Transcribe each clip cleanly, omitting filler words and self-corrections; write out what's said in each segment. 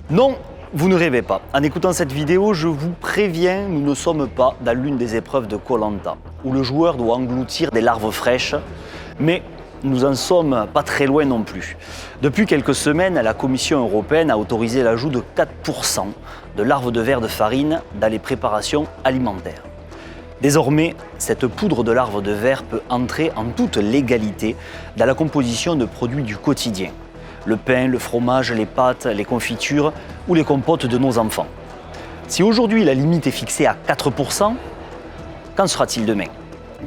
Non, vous ne rêvez pas. En écoutant cette vidéo, je vous préviens, nous ne sommes pas dans l'une des épreuves de Koh-Lanta, où le joueur doit engloutir des larves fraîches, mais nous en sommes pas très loin non plus. Depuis quelques semaines, la Commission européenne a autorisé l'ajout de 4% de larves de verre de farine dans les préparations alimentaires. Désormais, cette poudre de larves de verre peut entrer en toute légalité dans la composition de produits du quotidien. Le pain, le fromage, les pâtes, les confitures ou les compotes de nos enfants. Si aujourd'hui la limite est fixée à 4%, qu'en sera-t-il demain?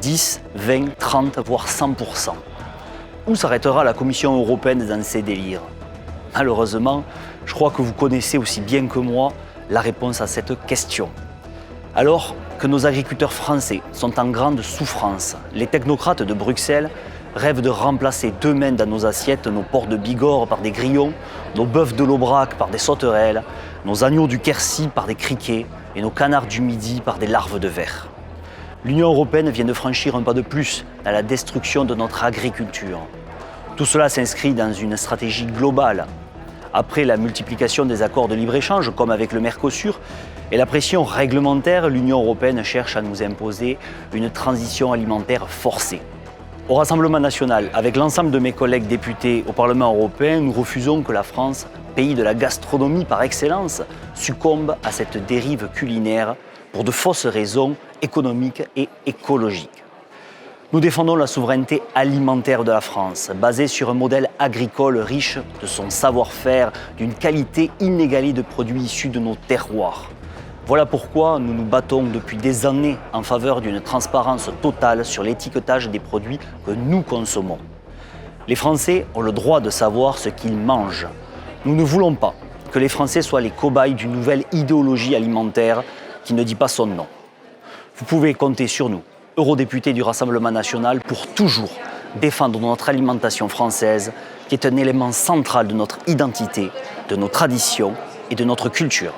10, 20, 30, voire 100%. Où s'arrêtera la Commission européenne dans ses délires? Malheureusement, je crois que vous connaissez aussi bien que moi la réponse à cette question. Alors que nos agriculteurs français sont en grande souffrance, les technocrates de Bruxelles rêvent de remplacer d'eux-mêmes dans nos assiettes nos porcs de Bigorre par des grillons, nos bœufs de l'Aubrac par des sauterelles, nos agneaux du Quercy par des criquets et nos canards du Midi par des larves de verre. L'Union européenne vient de franchir un pas de plus dans la destruction de notre agriculture. Tout cela s'inscrit dans une stratégie globale. Après la multiplication des accords de libre-échange, comme avec le Mercosur, et la pression réglementaire, l'Union européenne cherche à nous imposer une transition alimentaire forcée. Au Rassemblement national, avec l'ensemble de mes collègues députés au Parlement européen, nous refusons que la France, pays de la gastronomie par excellence, succombe à cette dérive culinaire pour de fausses raisons économiques et écologiques. Nous défendons la souveraineté alimentaire de la France, basée sur un modèle agricole riche de son savoir-faire, d'une qualité inégalée de produits issus de nos terroirs. Voilà pourquoi nous nous battons depuis des années en faveur d'une transparence totale sur l'étiquetage des produits que nous consommons. Les Français ont le droit de savoir ce qu'ils mangent. Nous ne voulons pas que les Français soient les cobayes d'une nouvelle idéologie alimentaire qui ne dit pas son nom. Vous pouvez compter sur nous, eurodéputés du Rassemblement national, pour toujours défendre notre alimentation française, qui est un élément central de notre identité, de nos traditions et de notre culture.